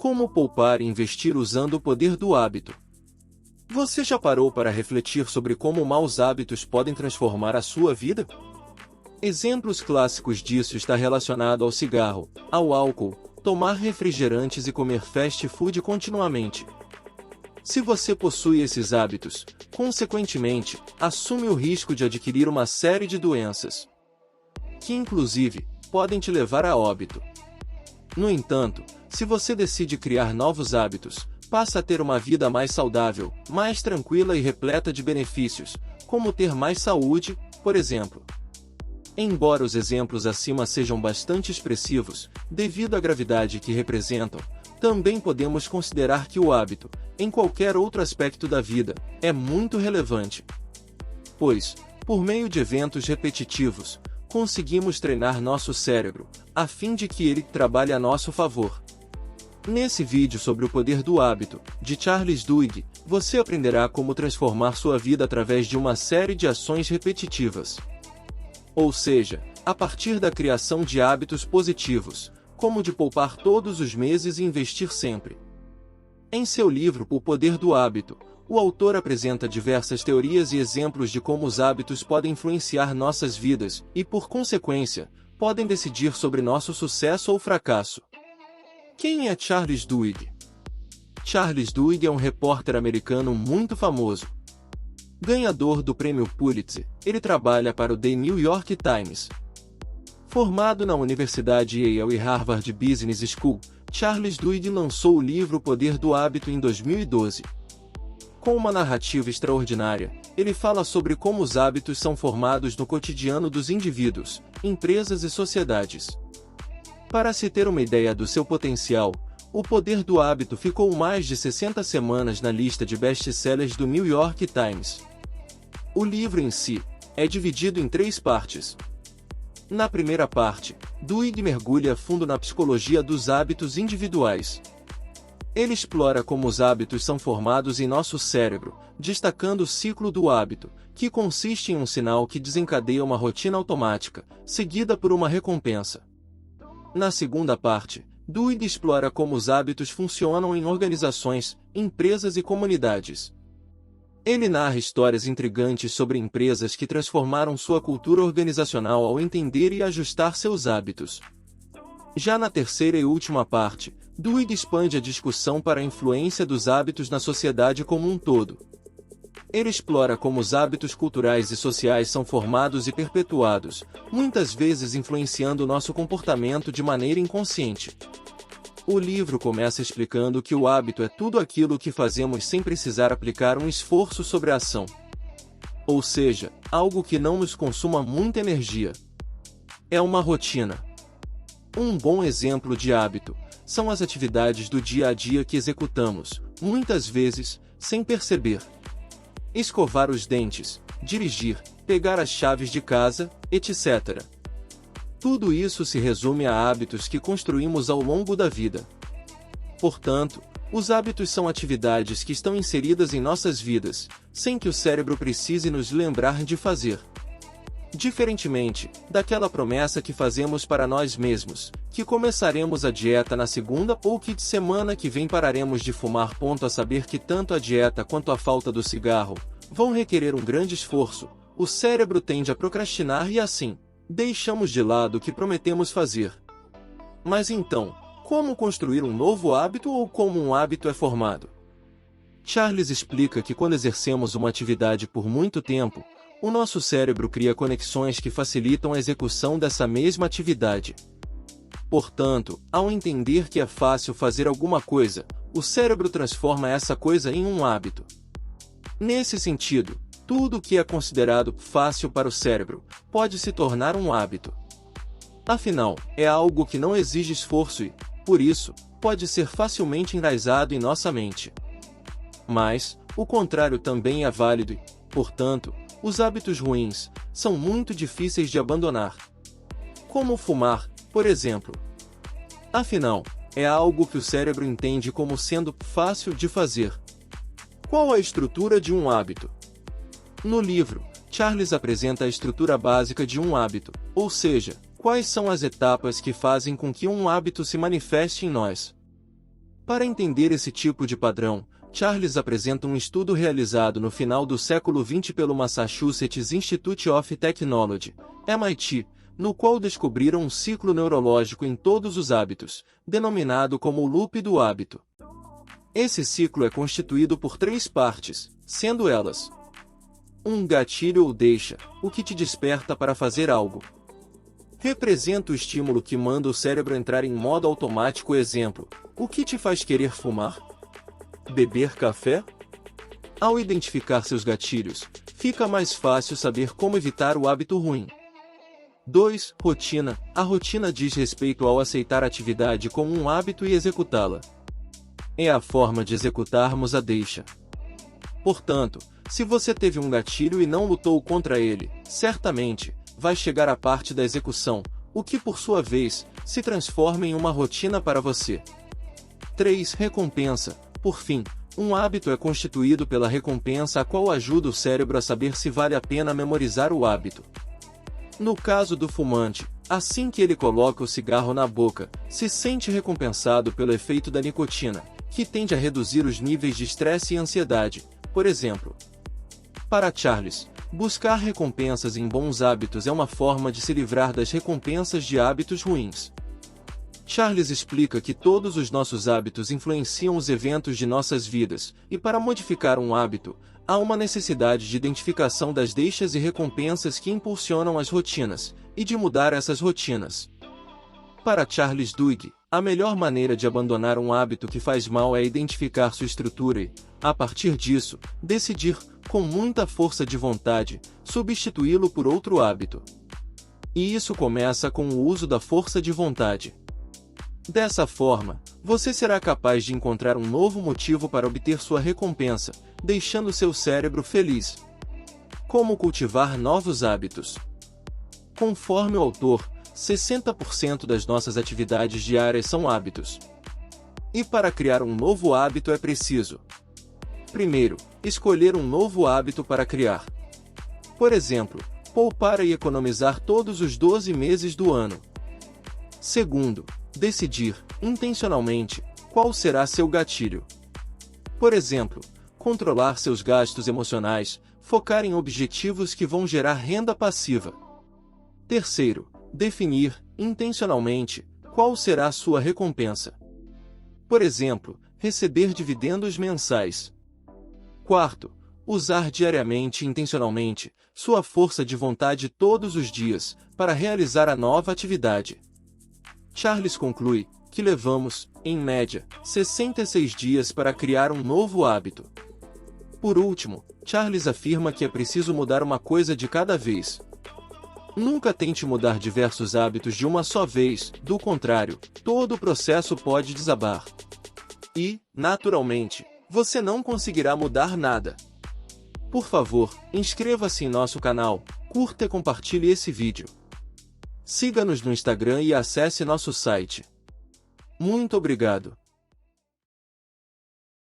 Como poupar e investir usando o poder do hábito. Você já parou para refletir sobre como maus hábitos podem transformar a sua vida? Exemplos clássicos disso estão relacionados ao cigarro, ao álcool, tomar refrigerantes e comer fast food continuamente. Se você possui esses hábitos, consequentemente, assume o risco de adquirir uma série de doenças, que inclusive, podem te levar a óbito. No entanto, se você decide criar novos hábitos, passa a ter uma vida mais saudável, mais tranquila e repleta de benefícios, como ter mais saúde, por exemplo. Embora os exemplos acima sejam bastante expressivos, devido à gravidade que representam, também podemos considerar que o hábito, em qualquer outro aspecto da vida, é muito relevante. Pois, por meio de eventos repetitivos, conseguimos treinar nosso cérebro, a fim de que ele trabalhe a nosso favor. Nesse vídeo sobre o poder do hábito, de Charles Duhigg, você aprenderá como transformar sua vida através de uma série de ações repetitivas. Ou seja, a partir da criação de hábitos positivos, como de poupar todos os meses e investir sempre. Em seu livro O Poder do Hábito, o autor apresenta diversas teorias e exemplos de como os hábitos podem influenciar nossas vidas e, por consequência, podem decidir sobre nosso sucesso ou fracasso. Quem é Charles Duhigg? Charles Duhigg é um repórter americano muito famoso. Ganhador do prêmio Pulitzer, ele trabalha para o The New York Times. Formado na Universidade Yale e Harvard Business School, Charles Duhigg lançou o livro O Poder do Hábito em 2012. Com uma narrativa extraordinária, ele fala sobre como os hábitos são formados no cotidiano dos indivíduos, empresas e sociedades. Para se ter uma ideia do seu potencial, O Poder do Hábito ficou mais de 60 semanas na lista de best-sellers do New York Times. O livro em si é dividido em 3 partes. Na primeira parte, Duhigg mergulha a fundo na psicologia dos hábitos individuais. Ele explora como os hábitos são formados em nosso cérebro, destacando o ciclo do hábito, que consiste em um sinal que desencadeia uma rotina automática, seguida por uma recompensa. Na segunda parte, Duhigg explora como os hábitos funcionam em organizações, empresas e comunidades. Ele narra histórias intrigantes sobre empresas que transformaram sua cultura organizacional ao entender e ajustar seus hábitos. Já na terceira e última parte, Duhigg expande a discussão para a influência dos hábitos na sociedade como um todo. Ele explora como os hábitos culturais e sociais são formados e perpetuados, muitas vezes influenciando nosso comportamento de maneira inconsciente. O livro começa explicando que o hábito é tudo aquilo que fazemos sem precisar aplicar um esforço sobre a ação. Ou seja, algo que não nos consuma muita energia. É uma rotina. Um bom exemplo de hábito são as atividades do dia a dia que executamos, muitas vezes, sem perceber. Escovar os dentes, dirigir, pegar as chaves de casa, etc. Tudo isso se resume a hábitos que construímos ao longo da vida. Portanto, os hábitos são atividades que estão inseridas em nossas vidas, sem que o cérebro precise nos lembrar de fazer. Diferentemente daquela promessa que fazemos para nós mesmos, que começaremos a dieta na segunda ou que de semana que vem pararemos de fumar. A saber que tanto a dieta quanto a falta do cigarro vão requerer um grande esforço, o cérebro tende a procrastinar e assim, deixamos de lado o que prometemos fazer. Mas então, como construir um novo hábito ou como um hábito é formado? Charles explica que quando exercemos uma atividade por muito tempo, o nosso cérebro cria conexões que facilitam a execução dessa mesma atividade. Portanto, ao entender que é fácil fazer alguma coisa, o cérebro transforma essa coisa em um hábito. Nesse sentido, tudo o que é considerado fácil para o cérebro pode se tornar um hábito. Afinal, é algo que não exige esforço e, por isso, pode ser facilmente enraizado em nossa mente. Mas, o contrário também é válido e, portanto, os hábitos ruins são muito difíceis de abandonar. Como fumar, por exemplo. Afinal, é algo que o cérebro entende como sendo fácil de fazer. Qual a estrutura de um hábito? No livro, Charles apresenta a estrutura básica de um hábito, ou seja, quais são as etapas que fazem com que um hábito se manifeste em nós. Para entender esse tipo de padrão, Charles apresenta um estudo realizado no final do século XX pelo Massachusetts Institute of Technology, MIT, no qual descobriram um ciclo neurológico em todos os hábitos, denominado como o loop do hábito. Esse ciclo é constituído por 3 partes, sendo elas: 1. Gatilho ou deixa, o que te desperta para fazer algo. Representa o estímulo que manda o cérebro entrar em modo automático. Exemplo: o que te faz querer fumar? Beber café? Ao identificar seus gatilhos, fica mais fácil saber como evitar o hábito ruim. 2. Rotina. A rotina diz respeito ao aceitar a atividade como um hábito e executá-la. É a forma de executarmos a deixa. Portanto, se você teve um gatilho e não lutou contra ele, certamente vai chegar à parte da execução, o que por sua vez se transforma em uma rotina para você. 3. Recompensa. Por fim, um hábito é constituído pela recompensa, a qual ajuda o cérebro a saber se vale a pena memorizar o hábito. No caso do fumante, assim que ele coloca o cigarro na boca, se sente recompensado pelo efeito da nicotina, que tende a reduzir os níveis de estresse e ansiedade, por exemplo. Para Charles, buscar recompensas em bons hábitos é uma forma de se livrar das recompensas de hábitos ruins. Charles explica que todos os nossos hábitos influenciam os eventos de nossas vidas, e para modificar um hábito, há uma necessidade de identificação das deixas e recompensas que impulsionam as rotinas, e de mudar essas rotinas. Para Charles Duhigg, a melhor maneira de abandonar um hábito que faz mal é identificar sua estrutura e, a partir disso, decidir, com muita força de vontade, substituí-lo por outro hábito. E isso começa com o uso da força de vontade. Dessa forma, você será capaz de encontrar um novo motivo para obter sua recompensa, deixando seu cérebro feliz. Como cultivar novos hábitos? Conforme o autor, 60% das nossas atividades diárias são hábitos. E para criar um novo hábito é preciso: primeiro, escolher um novo hábito para criar. Por exemplo, poupar e economizar todos os 12 meses do ano. Segundo, decidir, intencionalmente, qual será seu gatilho. Por exemplo, controlar seus gastos emocionais, focar em objetivos que vão gerar renda passiva. Terceiro, definir, intencionalmente, qual será sua recompensa. Por exemplo, receber dividendos mensais. Quarto, usar diariamente e intencionalmente sua força de vontade todos os dias para realizar a nova atividade. Charles conclui que levamos, em média, 66 dias para criar um novo hábito. Por último, Charles afirma que é preciso mudar uma coisa de cada vez. Nunca tente mudar diversos hábitos de uma só vez, do contrário, todo o processo pode desabar. E, naturalmente, você não conseguirá mudar nada. Por favor, inscreva-se em nosso canal, curta e compartilhe esse vídeo. Siga-nos no Instagram e acesse nosso site. Muito obrigado.